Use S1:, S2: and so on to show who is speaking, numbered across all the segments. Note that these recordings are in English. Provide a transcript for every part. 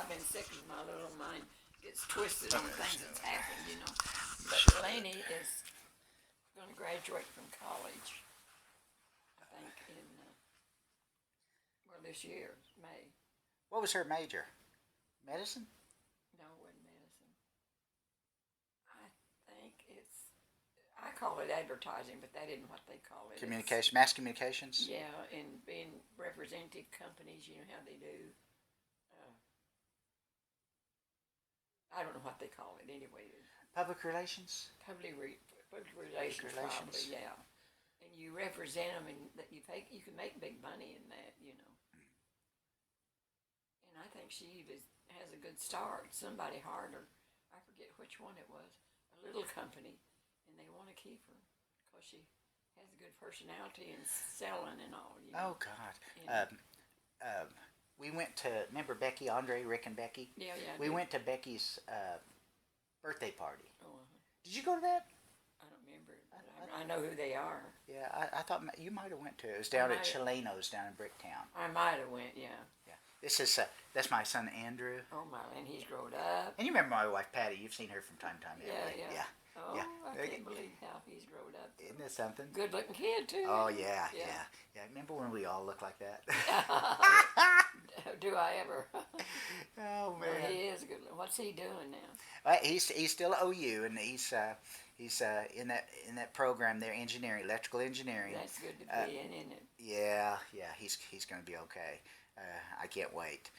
S1: I've been sick of my little mind gets twisted on things that's happened, you know. But Laney is going to graduate from college, I think, in, this year, May.
S2: What was her major? Medicine?
S1: No, it wasn't medicine. I think I call it advertising, but that isn't what they call it.
S2: Communication, mass communications?
S1: Yeah, and being representative companies, you know how they do. I don't know what they call it anyway.
S2: Public relations?
S1: Public relations, probably, yeah. And you represent them, and that you can make big money in that, you know. And I think she has a good start. Somebody hired her. I forget which one it was. A little company, and they want to keep her because she has a good personality and selling and all. You know?
S2: Oh God. We went to, remember Becky, Andre, Rick, and Becky?
S1: Yeah.
S2: We went to Becky's birthday party.
S1: Oh,
S2: Did you go to that?
S1: I don't remember. I know who they are.
S2: Yeah, I thought you might have went to it. It was down at Chileno's down in Bricktown.
S1: I might have went, yeah.
S2: Yeah. This is that's my son Andrew.
S1: Oh my, and he's grown up.
S2: And you remember my wife Patty? You've seen her from time to time.
S1: Yeah. Oh,
S2: yeah.
S1: I can't believe how he's grown up.
S2: Isn't that something?
S1: Good looking kid too.
S2: Oh yeah. Remember when we all looked like that?
S1: Do I ever?
S2: Oh man,
S1: well, he is good. What's he doing now?
S2: He's still at OU, and he's in that program there, engineering, electrical engineering.
S1: That's good to be in, isn't it?
S2: Yeah, he's going to be okay. I can't wait.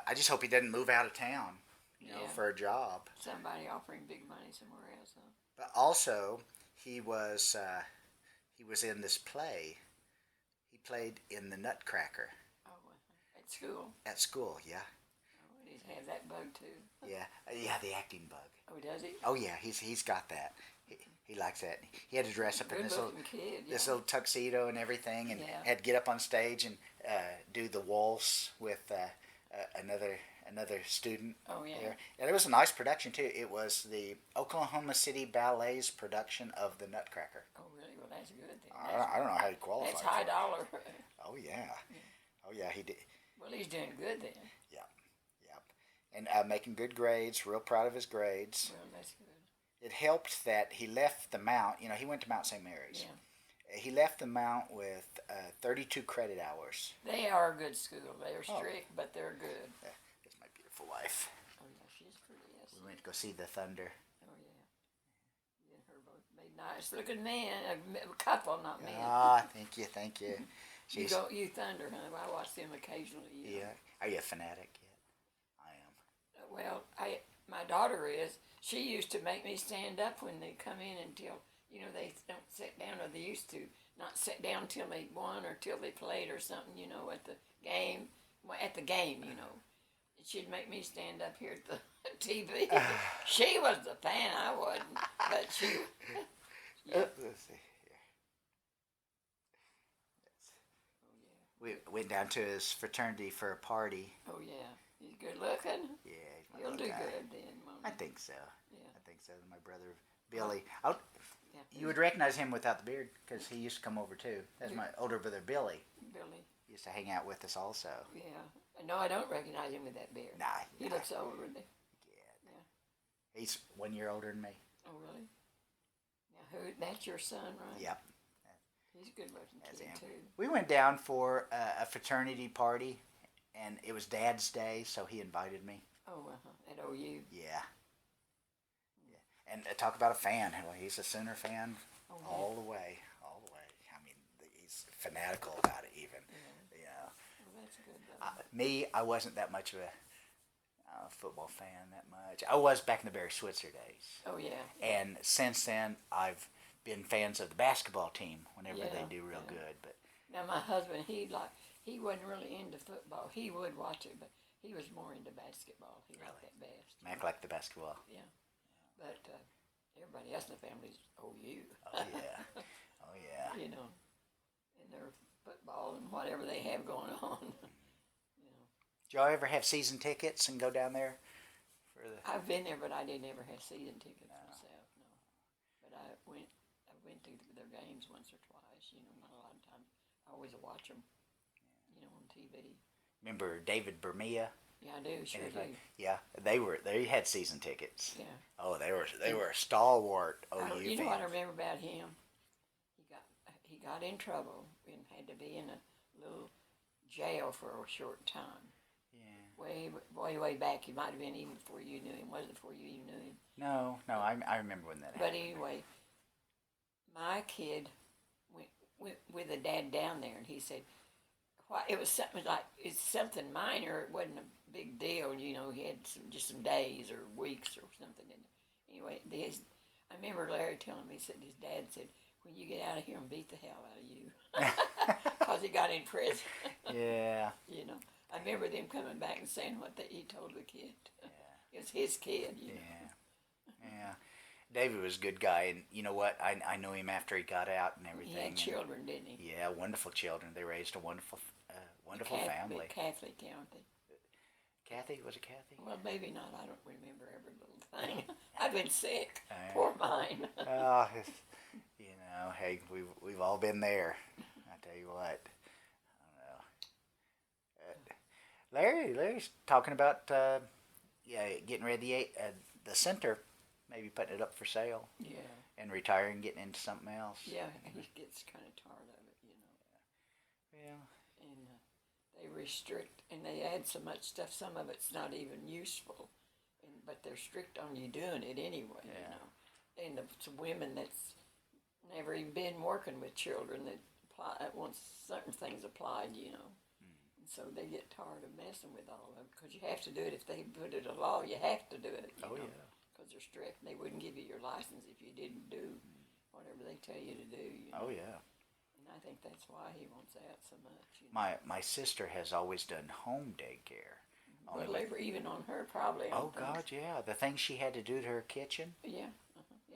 S2: I just hope he doesn't move out of town, you know, for a job.
S1: Somebody offering big money somewhere else, huh?
S2: But also, he was in this play. He played in the Nutcracker.
S1: Oh, at school.
S2: At school, yeah.
S1: Oh, and he has that bug too.
S2: Yeah, the acting bug.
S1: Oh, does he?
S2: Oh yeah, he's got that. He likes that. He had to dress up in this little tuxedo and everything, and had to get up on stage and do the waltz with another student.
S1: Oh yeah.
S2: There. And it was a nice production too. It was the Oklahoma City Ballet's production of the Nutcracker.
S1: Oh really? Well, that's good. Then.
S2: I don't know how he qualified.
S1: That's high dollar.
S2: Oh yeah. Oh yeah, he did.
S1: Well, he's doing good then.
S2: Yeah. And making good grades. Real proud of his grades.
S1: Well, that's good.
S2: It helped that he left the Mount. You know, he went to Mount St. Mary's.
S1: Yeah.
S2: He left the Mount with 32 credit hours.
S1: They are a good school. They're strict, but they're good.
S2: Yeah, that's my beautiful wife.
S1: Oh yeah, she's pretty. Yes.
S2: We went to go see the Thunder.
S1: Oh yeah. You and her both made nice looking men. A couple, not men.
S2: Ah, thank you.
S1: You Thunder, huh? I watch them occasionally. You know.
S2: Yeah. Are you a fanatic yet? I am.
S1: Well, my daughter is. She used to make me stand up when they come in until, you know, they don't sit down, or they used to not sit down till they won or till they played or something, you know, at the game. Well, at the game, you know. She'd make me stand up here at the TV. She was the fan, I wasn't. But she... Yeah.
S2: Let's see here. We went down to his fraternity for a party.
S1: Oh, yeah. He's good looking?
S2: Yeah.
S1: He'll do good then, Mom.
S2: I think so.
S1: Yeah.
S2: I think so. My brother, Billy. You would recognize him without the beard because he used to come over too. That's my older brother, Billy. He used to hang out with us also.
S1: Yeah. No, I don't recognize him with that beard.
S2: Nah.
S1: He looks older than me.
S2: Yeah. He's 1 year older than me.
S1: Oh, really? Now, that's your son, right?
S2: Yep.
S1: He's a good looking kid, too.
S2: We went down for a fraternity party, and it was Dad's Day, so he invited me.
S1: Oh, at OU.
S2: Yeah. And talk about a fan. Well, he's a Sooner fan all the way. I mean, he's fanatical about it even.
S1: Yeah.
S2: You know.
S1: Well, that's good, though.
S2: Me, I wasn't that much of a football fan that much. I was back in the Barry Switzer days.
S1: Oh, yeah.
S2: And since then, I've been fans of the basketball team whenever they do real good. But
S1: now, my husband, he wasn't really into football. He would watch it, but he was more into basketball. He liked that best.
S2: Mac liked the basketball.
S1: Yeah. But everybody else in the family's OU.
S2: Oh, yeah. Oh, yeah.
S1: You know, in their football and whatever they have going on. You know.
S2: Did y'all ever have season tickets and go down there?
S1: I've been there, but I didn't ever have season tickets myself, no. But I went to their games once or twice, you know, not a lot of times. I always watch them, you know, on TV.
S2: Remember David Bermea?
S1: Yeah, I do. Sure do.
S2: Yeah, they had season tickets.
S1: Yeah.
S2: Oh, they were a stalwart OU
S1: You know what I
S2: fans.
S1: remember about him? He got in trouble and had to be in a little jail for a short time.
S2: Yeah.
S1: Way back. He might have been even before you knew him. Was it before you even knew him?
S2: No, I remember when that
S1: But
S2: happened.
S1: anyway, my kid went with a dad down there, and he said, "Why?" It was something like it's something minor. It wasn't a big deal, you know. He had just some days or weeks or something. And anyway, I remember Larry telling me, he said his dad said, "When you get out of here, and beat the hell out of you," because he got in prison.
S2: Yeah.
S1: You know, I remember them coming back and saying what he told the kid.
S2: Yeah.
S1: It was his kid, you know.
S2: Yeah. David was a good guy, and you know what? I knew him after he got out and everything.
S1: He had children, didn't he?
S2: Yeah, wonderful children. They raised a wonderful family.
S1: Catholic county.
S2: Kathy, was it Kathy?
S1: Well, maybe not. I don't remember every little thing. I've been sick. Poor mine.
S2: Oh, you know, hey, we've all been there. I tell you what. I don't know. Larry's talking about getting ready the center, maybe putting it up for sale.
S1: Yeah.
S2: And retiring, getting into something else.
S1: Yeah, he gets kind of tired of it, you know.
S2: Yeah.
S1: And they restrict, and they add so much stuff. Some of it's not even useful, but they're strict on you doing it anyway, you know. And the women that's never even been working with children that wants certain things applied, you know. And so they get tired of messing with all of it because you have to do it. If they put it a law, you have to do it. You know, because they're strict. They wouldn't give you your license if you didn't do whatever they tell you to do. You know?
S2: Oh yeah.
S1: And I think that's why he wants out so much. You know?
S2: My sister has always done home daycare.
S1: Well, even on her, probably.
S2: Oh God, yeah. The things she had to do to her kitchen.
S1: Yeah.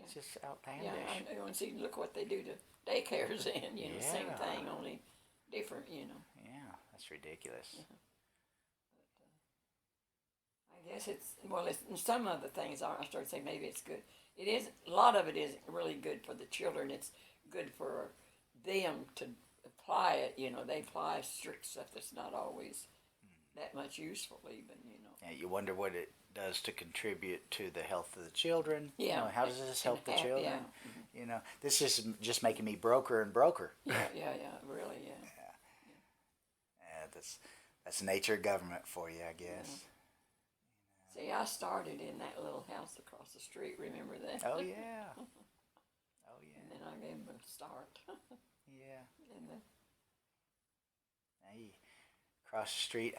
S2: It's just outlandish.
S1: Yeah, I know. And see, look what they do to daycares in. You know, same thing, only different. You know.
S2: Yeah, that's ridiculous.
S1: I guess it's some of the things I started saying maybe it's good. It is, a lot of it is really good for the children. It's good for them to apply it. You know, they apply strict stuff that's not always that much useful even, you know.
S2: Yeah, you wonder what it does to contribute to the health of the children.
S1: Yeah.
S2: You know, how does this help the children?
S1: Yeah.
S2: You know, this is just making me broker and broker.
S1: Yeah, really, yeah.
S2: Yeah, that's the nature of government for you, I guess.
S1: Yeah. See, I started in that little house across the street. Remember that?
S2: Oh yeah. Oh yeah.
S1: And then I gave them a start.
S2: Yeah.
S1: And
S2: Hey, across the street.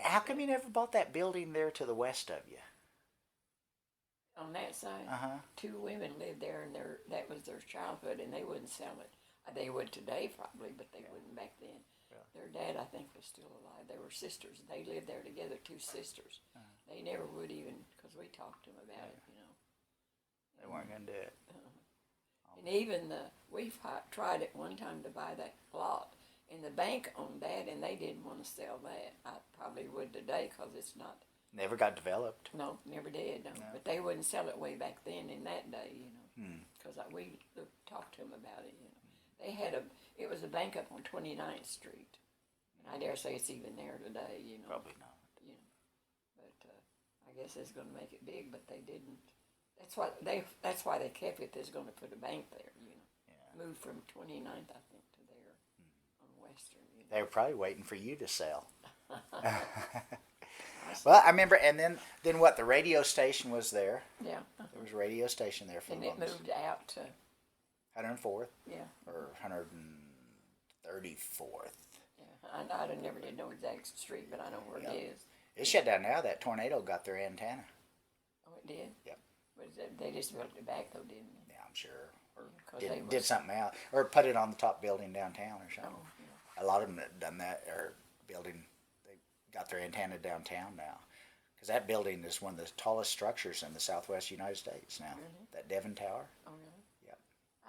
S2: How come you never bought that building there to the west of you?
S1: On that side, two women lived there, and that was their childhood, and they wouldn't sell it. They would today probably, but they wouldn't back then. Really? Their dad, I think, was still alive. They were sisters. They lived there together, two sisters. They never would even, because we talked to them about it, you know.
S2: They weren't going to do it.
S1: And even we tried at one time to buy that lot, and the bank owned that, and they didn't want to sell that. I probably would today, because it's not.
S2: Never got developed.
S1: No, never did. No. But they wouldn't sell it way back then in that day, you know. Because we talked to them about it, you know. They had it was a bank up on 29th Street. And I dare say it's even there today, you know.
S2: Probably not.
S1: You know. But I guess it's going to make it big, but they didn't. That's why they kept it. They're going to put a bank there, you know. Yeah. Moved from 29th, I think, to there on Western. You know.
S2: They were probably waiting for you to sell. Well, I remember, and then what? The radio station was there.
S1: Yeah.
S2: There was a radio station there for
S1: and
S2: months.
S1: And it moved out to
S2: 104th.
S1: Yeah.
S2: Or 134th.
S1: Yeah, I never did know exact street, but I know where it is.
S2: It's shut down now. That tornado got their antenna.
S1: Oh, it did?
S2: Yep.
S1: They just built it back, though, didn't they?
S2: Yeah, I'm sure. Or
S1: did
S2: did something out. Or put it on the top building downtown or something.
S1: Oh, yeah.
S2: A lot of them have done that, or building, they got their antenna downtown now. Because that building is one of the tallest structures in the southwest United States now.
S1: Really?
S2: That Devon Tower.
S1: Oh, really?
S2: Yep.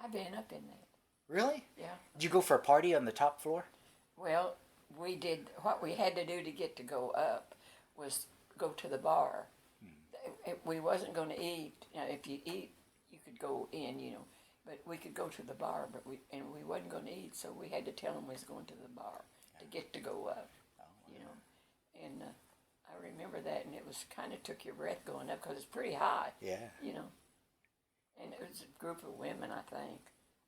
S1: I've been up in that.
S2: Really?
S1: Yeah.
S2: Did you go for a party on the top floor?
S1: Well, we did. What we had to do to get to go up was go to the bar. We wasn't going to eat. Now, if you eat, you could go in, you know. But we could go to the bar, but we wasn't going to eat, so we had to tell them we was going to the bar to get to go up, you know. And I remember remember that, and it was kind of took your breath going up because it's pretty high.
S2: Yeah.
S1: You know. And it was a group of women, I think,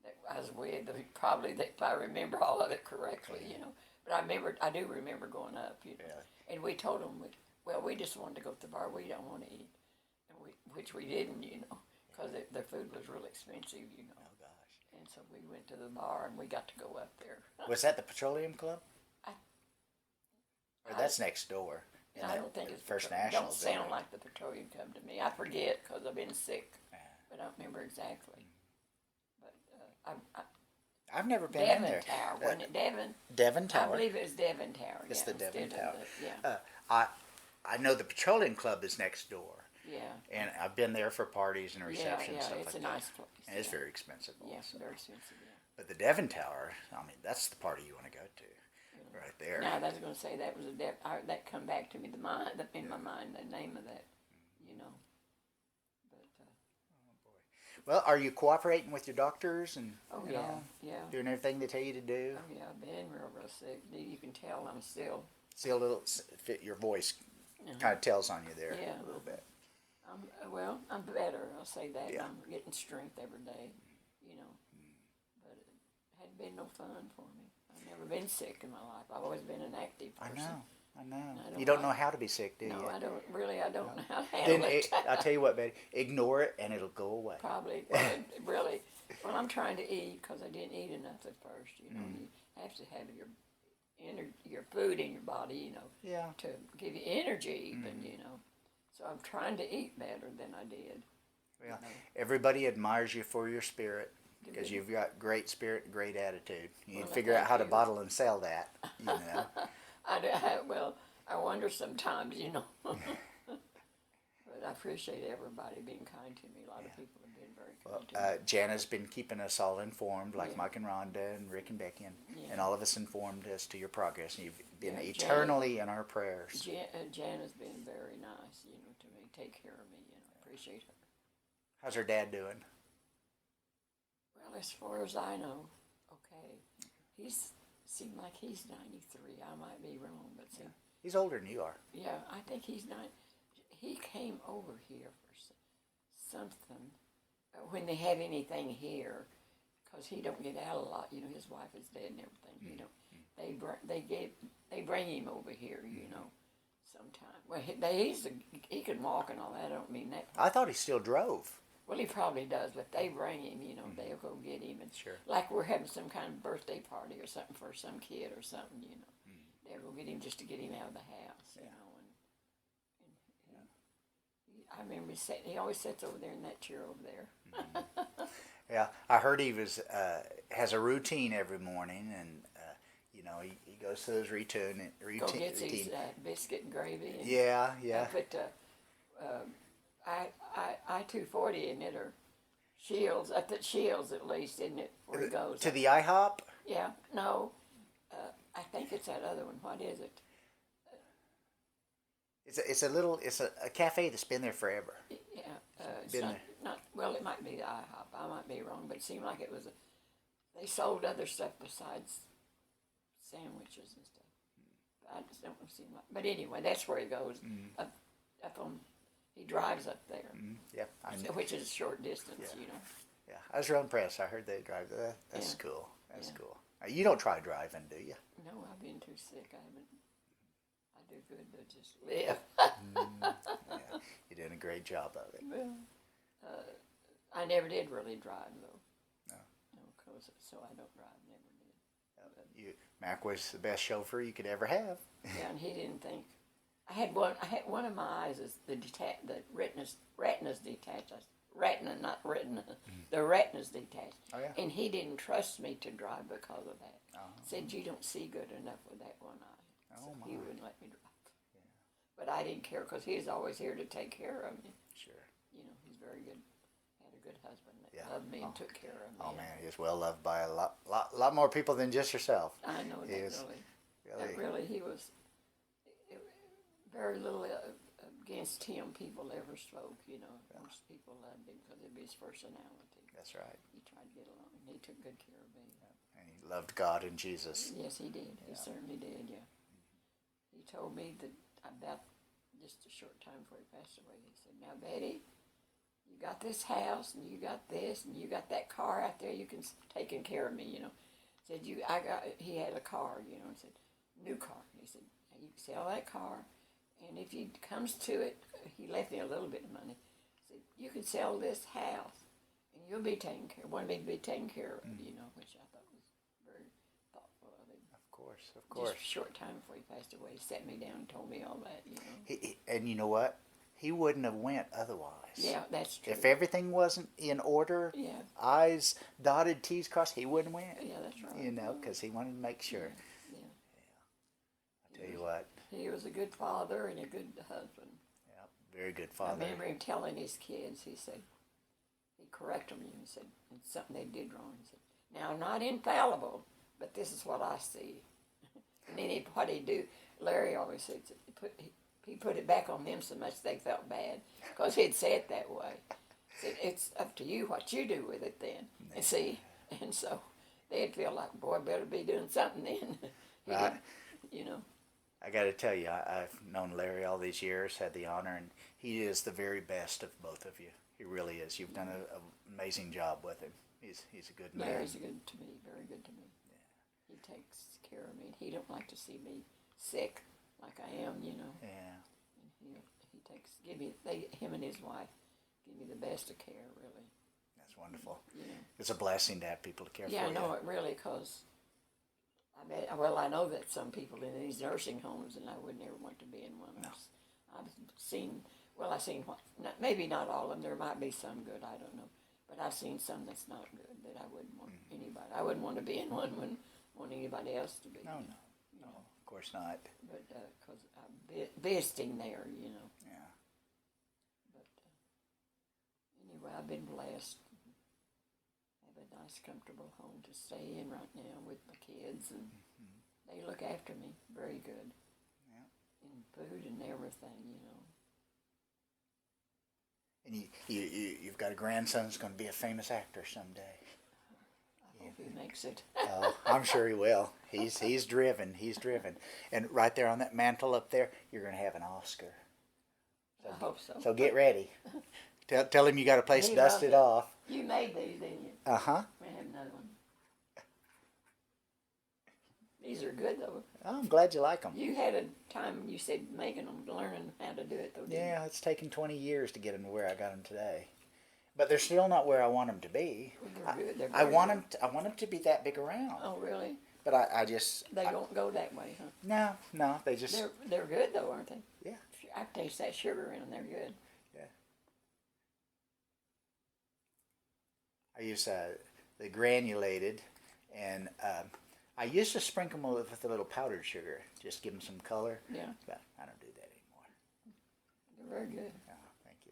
S1: that I was with. Probably, if I remember all of it correctly, you know. But I do remember going up, you know.
S2: Really?
S1: And we told them, we just wanted to go to the bar. We don't want to eat, and which we didn't, you know, because the food was really expensive, you know.
S2: Oh gosh.
S1: And so we went to the bar, and we got to go up there.
S2: Was that the Petroleum Club? Or that's next door.
S1: I don't think it's
S2: First National.
S1: Don't sound like the Petroleum Club to me. I forget because I've been sick, but I don't remember exactly. But
S2: I've never been
S1: Devon
S2: in there.
S1: Tower, wasn't it Devon?
S2: Devon Tower.
S1: I believe it was Devon Tower.
S2: It's the Devon Tower.
S1: Yeah.
S2: I know the Petroleum Club is next door.
S1: Yeah.
S2: And I've been there for parties and receptions and stuff like that.
S1: It's a nice place.
S2: And it's very expensive.
S1: Yeah,
S2: also.
S1: very expensive. Yeah.
S2: But the Devon Tower, I mean, that's the party you want to go to, right there.
S1: Now, I was going to say that was that come back to me in my mind, the name of that, you know. But.
S2: Oh boy. Well, are you cooperating with your doctors and
S1: yeah,
S2: doing everything they tell you to do?
S1: Oh yeah, I've been real sick. You can tell I'm still.
S2: See a little, your voice kind of tells on you there a little bit.
S1: I'm better. I'll say that.
S2: Yeah.
S1: I'm getting strength every day, you know. But it hadn't been no fun for me. I've never been sick in my life. I've always been an active person.
S2: I know. You don't know how to be sick, do you?
S1: No, I don't. Really, I don't know how to handle
S2: Then
S1: it.
S2: I'll tell you what, Betty. Ignore it, and it'll go away.
S1: Probably. Really. Well, I'm trying to eat because I didn't eat enough at first. You know, you have to have your food in your body, you know, to give you energy, even, you know. So I'm trying to eat better than I did.
S2: Well, everybody admires you for your spirit because you've got great spirit and great attitude. You need to figure out how to bottle and sell that, you know.
S1: I wonder sometimes, you know. But I appreciate everybody being kind to me. A lot of people have been very kind to me.
S2: Jana's been keeping us all informed, like Mike and Rhonda and Rick and Becky, and all of us informed as to your progress. And you've been eternally in our prayers.
S1: Jana's been very nice, you know, to me, take care of me, you know, appreciate her.
S2: How's her dad doing?
S1: Well, as far as I know, okay. Seemed like he's 93. I might be wrong, but
S2: he's older than you are.
S1: Yeah, I think he's not. He came over here for something when they have anything here, because he don't get out a lot. You know, his wife is dead and everything. You know, they bring him over here. You know, sometime. Well, he can walk and all that. I don't mean that.
S2: I thought he still drove.
S1: Well, he probably does, but they bring him, you know, they'll go get him. And
S2: sure.
S1: Like we're having some kind of birthday party or something for some kid or something, you know. They'll go get him just to get him out of the house, you know. And I remember he always sits over there in that chair over there.
S2: Yeah, I heard he has a routine every morning, and you know, he goes through his routine.
S1: Go gets his biscuit and gravy. And
S2: yeah.
S1: I put I-240 in it, or Shields. I put Shields at least, isn't it, where he goes?
S2: To the IHOP?
S1: Yeah, no. I think it's that other one. What is it?
S2: It's a cafe that's been there forever.
S1: Yeah, well, it might be the IHOP. I might be wrong, but it seemed like it was they sold other stuff besides sandwiches and stuff. But I just don't seem like. But anyway, that's where he goes. Up on. He drives up there.
S2: Yeah,
S1: which is a short distance, you know.
S2: Yeah, I was real impressed. I heard they drive. That's cool. That's cool. You don't try driving, do you?
S1: No, I've been too sick. I haven't. I do good to just live.
S2: Yeah, you're doing a great job of it.
S1: Well, I never did really drive though. No, so I don't drive. Never did.
S2: Mac was the best chauffeur you could ever have.
S1: Yeah, and he didn't think. I had one of my eyes is the retina's detached. Retina, not retina. The retina's detached.
S2: Oh, yeah.
S1: And he didn't trust me to drive because of that. Said you don't see good enough with that one eye. So he wouldn't let me drive. Yeah. But I didn't care because he was always here to take care of me.
S2: Sure.
S1: You know, he's very good. Had a good husband that loved me and took care of me.
S2: Oh man, he's well loved by a lot more people than just yourself.
S1: I know that really. He was. Very little against him people ever spoke, you know. Most people loved him because of his personality.
S2: That's right.
S1: He tried to get along, and he took good care of me.
S2: Yeah. And he loved God and Jesus.
S1: Yes, he did. He certainly did, yeah. He told me that about just a short time before he passed away. He said, "Now, Betty, you got this house, and you got this, and you got that car out there. You can taking care of me, you know." Said he had a car, you know, and said, new car. He said, "You can sell that car, and if he comes to it," he left me a little bit of money. He said, "You can sell this house, and you'll be taken care. Want me to be taken care of, you know," which I thought was very thoughtful of him.
S2: Of course.
S1: Just a short time before he passed away, he sat me down and told me all that, you know.
S2: And you know what? He wouldn't have went otherwise.
S1: Yeah, that's true.
S2: If everything wasn't in order,
S1: yeah,
S2: I's dotted, T's crossed, he wouldn't win.
S1: Yeah, that's right.
S2: You know, because he wanted to make sure.
S1: Yeah.
S2: I tell you what.
S1: He was a good father and a good husband.
S2: Yeah, very good father.
S1: I remember him telling his kids, he said, he corrected them, he said, it's something they did wrong. He said, "Now, I'm not infallible, but this is what I see." And then what he'd do, Larry always said, he put it back on them so much they felt bad, because he'd say it that way. He said, "It's up to you what you do with it then." And see, and so they'd feel like, "Boy, better be doing something then."
S2: Right.
S1: You know.
S2: I got to tell you, I've known Larry all these years, had the honor, and he is the very best of both of you. He really is. You've done an amazing job with him. He's a good man.
S1: Larry's good to me, very good to me. Yeah. He takes care of me. He don't like to see me sick like I am, you know.
S2: Yeah.
S1: And him and his wife give me the best of care, really.
S2: That's wonderful.
S1: You know.
S2: It's a blessing to have people to care for you.
S1: Yeah, I know it really, because I know that some people in these nursing homes, and I would never want to be in one.
S2: No.
S1: I've seen maybe not all of them. There might be some good, I don't know. But I've seen some that's not good that I wouldn't want anybody. I wouldn't want to be in one, wouldn't want anybody else to be.
S2: No, of course not.
S1: But because I'm visiting there, you know.
S2: Yeah.
S1: But anyway, I've been blessed. I have a nice, comfortable home to stay in right now with my kids, and they look after me very good.
S2: Yeah.
S1: In food and everything, you know.
S2: And you've got a grandson that's going to be a famous actor someday.
S1: I hope he makes it.
S2: Oh, I'm sure he will. He's driven. And right there on that mantle up there, you're going to have an Oscar.
S1: So, I hope so.
S2: So get ready. Tell him you got a place dusted off.
S1: You made these, didn't you?
S2: Uh-huh.
S1: We have another one. These are good, though.
S2: Oh, I'm glad you like them. You
S1: had a time, you said, making them, learning how to do it, though, didn't you?
S2: Yeah, it's taken 20 years to get them to where I got them today. But they're still not where I want them to be.
S1: Well, they're good.
S2: I want them to be that big around.
S1: Oh, really?
S2: But I just...
S1: They don't go that way, huh?
S2: No, they just...
S1: They're good, though, aren't they?
S2: Yeah.
S1: I taste that sugar in them. They're good.
S2: Yeah. I use the granulated, and I used to sprinkle them with a little powdered sugar, just give them some color.
S1: Yeah.
S2: But I don't do that anymore.
S1: They're very good.
S2: Oh, thank you.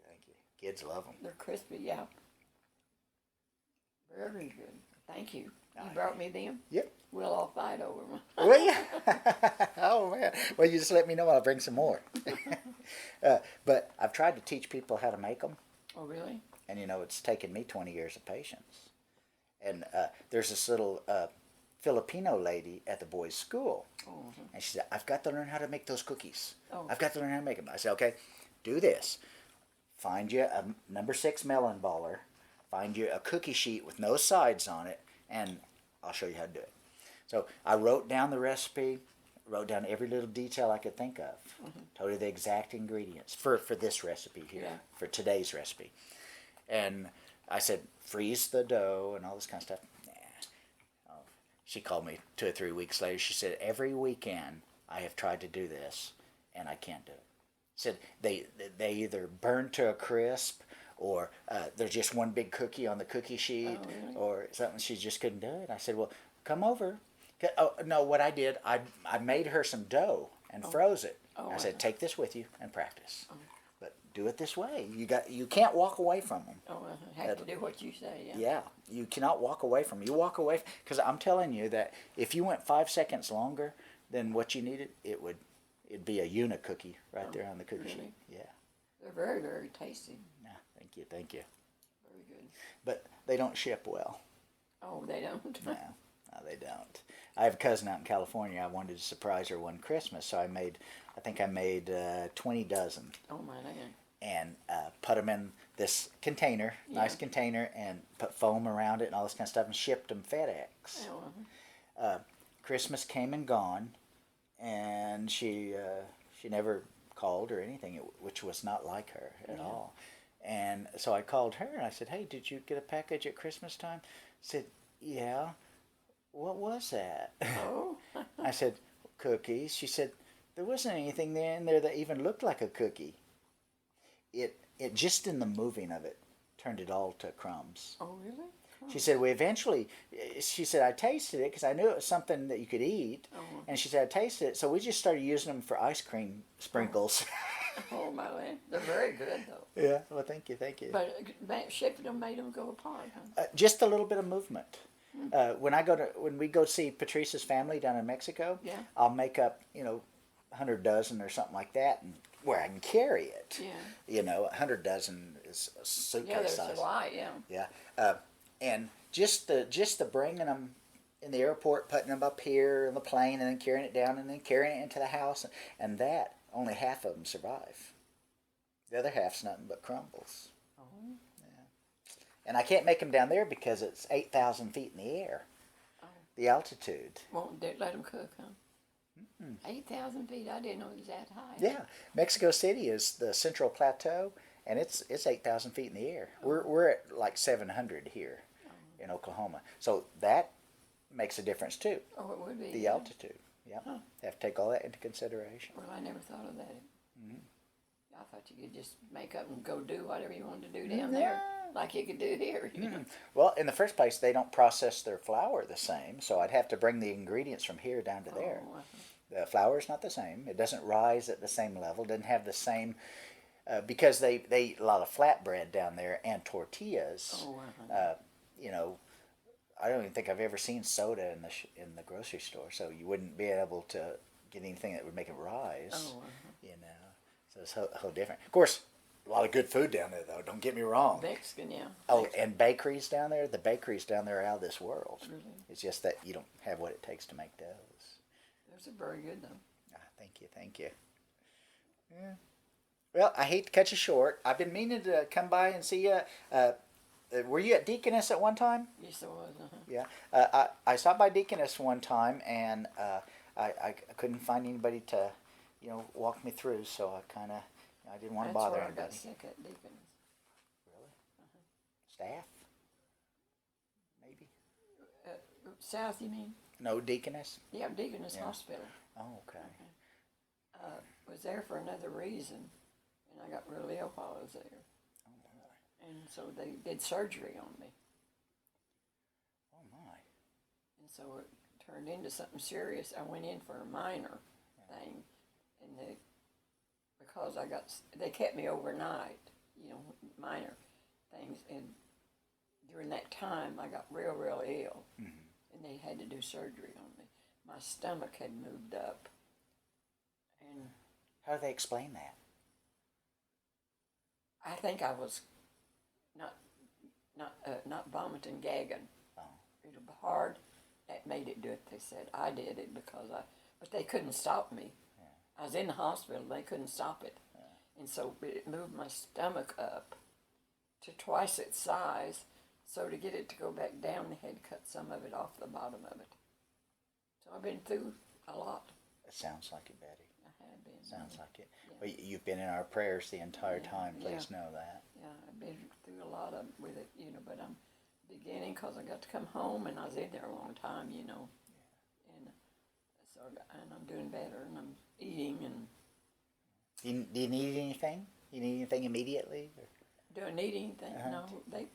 S2: Kids love them.
S1: They're crispy, yeah. Very good. Thank you. You brought me them?
S2: Yep.
S1: We'll all fight over them.
S2: Will you? Oh, man. Well, you just let me know. I'll bring some more. But I've tried to teach people how to make them.
S1: Oh, really?
S2: And, it's taken me 20 years of patience. And there's this little Filipino lady at the boys' school.
S1: Oh,
S2: and she said, "I've got to learn how to make those cookies.
S1: Oh.
S2: I've got to learn how to make them." I said, "Okay, do this. Find you a number 6 melon baller. Find you a cookie sheet with no sides on it, and I'll show you how to do it." So I wrote down the recipe, wrote down every little detail I could think of, told her the exact ingredients for this recipe here, for today's recipe. And I said, freeze the dough and all this kind of stuff. Nah. Oh. She called me 2 or 3 weeks later. She said, "Every weekend I have tried to do this, and I can't do it." Said they either burn to a crisp, or there's just one big cookie on the cookie sheet, or something. She just couldn't do it. I said, "Well, come over." Oh, no, what I did, I made her some dough and froze it. I said, "Take this with you and practice. But do it this way. You can't walk away from them."
S1: Oh, I have to do what you say, yeah.
S2: Yeah, you cannot walk away from them. You walk away, because I'm telling you that if you went 5 seconds longer than what you needed, it'd be a unit cookie right there on the cookie sheet. Yeah.
S1: They're very, very tasty.
S2: No, thank you.
S1: Very good.
S2: But they don't ship well.
S1: Oh, they don't?
S2: No, they don't. I have a cousin out in California. I wanted to surprise her one Christmas, so I think I made 20 dozen.
S1: Oh my God.
S2: And put them in this container, nice container, and put foam around it and all this kind of stuff, and shipped them FedEx.
S1: Oh,
S2: Christmas came and gone, and she never called or anything, which was not like her at all. And so I called her and I said, "Hey, did you get a package at Christmas time?" Said, "Yeah." "What was that?"
S1: oh.
S2: I said, "Cookies." She said, "There wasn't anything in there that even looked like a cookie." It just in the moving of it turned it all to crumbs.
S1: Oh, really?
S2: She said, she said, "I tasted it because I knew it was something that you could eat." And she said, "I tasted it." So we just started using them for ice cream sprinkles.
S1: Oh, my land. They're very good, though.
S2: Yeah, well, thank you.
S1: But shipping them made them go apart, huh?
S2: Just a little bit of movement. When we go see Patrice's family down in Mexico, I'll make up, 100 dozen or something like that, and where I can carry it.
S1: Yeah.
S2: 100 dozen is a suitcase size.
S1: Yeah, there's a lot,
S2: Yeah. And just the bringing them in the airport, putting them up here on the plane, and then carrying it down, and then carrying it into the house, and that, only half of them survive. The other half's nothing but crumbles.
S1: Oh.
S2: Yeah. And I can't make them down there because it's 8,000 feet in the air. Oh. The altitude.
S1: Won't let them cook, huh? 8,000 feet. I didn't know it was that high.
S2: Yeah, Mexico City is the Central Plateau, and it's 8,000 feet in the air. We're at like 700 here in Oklahoma, so that makes a difference too.
S1: Oh, it would be.
S2: The altitude. Yeah, have to take all that into consideration.
S1: Well, I never thought of that. I thought you could just make up and go do whatever you wanted to do down there, like you could do here. You know?
S2: Well, in the first place, they don't process their flour the same, so I'd have to bring the ingredients from here down to there. The flour is not the same. It doesn't rise at the same level. Doesn't have the same because they eat a lot of flatbread down there and tortillas. I don't even think I've ever seen soda in the grocery store, so you wouldn't be able to get anything that would make it rise. So it's a whole different. Of course, a lot of good food down there, though. Don't get me wrong.
S1: Mexican, yeah.
S2: Oh, and bakeries down there. The bakeries down there are out of this world.
S1: Really?
S2: It's just that you don't have what it takes to make those.
S1: Those are very good, though.
S2: Thank you. Yeah. Well, I hate to cut you short. I've been meaning to come by and see you. Were you at Deaconess at one time?
S1: Yes, I was.
S2: Yeah. I stopped by Deaconess one time, and I couldn't find anybody to, walk me through. So I didn't want to bother anybody.
S1: That's where I got sick at Deaconess.
S2: Really? Staff? Maybe.
S1: South, you mean?
S2: No, Deaconess.
S1: Yeah, Deaconess Hospital.
S2: Oh, okay.
S1: Was there for another reason, and I got really ill while I was there. And so they did surgery on me.
S2: Oh, my.
S1: And so it turned into something serious. I went in for a minor thing, and because they kept me overnight, minor things. And during that time, I got real, real ill, and they had to do surgery on me. My stomach had moved up. And
S2: how do they explain that?
S1: I think I was not vomiting, gagging.
S2: Oh.
S1: Real hard. That made it do it. They said I did it but they couldn't stop me. I was in the hospital. They couldn't stop it, and so it moved my stomach up to twice its size. So to get it to go back down, they had to cut some of it off the bottom of it. So I've been through a lot.
S2: It sounds like it, Betty.
S1: I have been.
S2: Sounds like it. Yeah. Well, you've been in our prayers the entire time. Please know that.
S1: Yeah, I've been through a lot with it, but I'm beginning because I got to come home and I was in there a long time, and so I'm doing better and I'm eating and.
S2: Do you need anything? You need anything immediately? Or?
S1: Do I need anything? No, they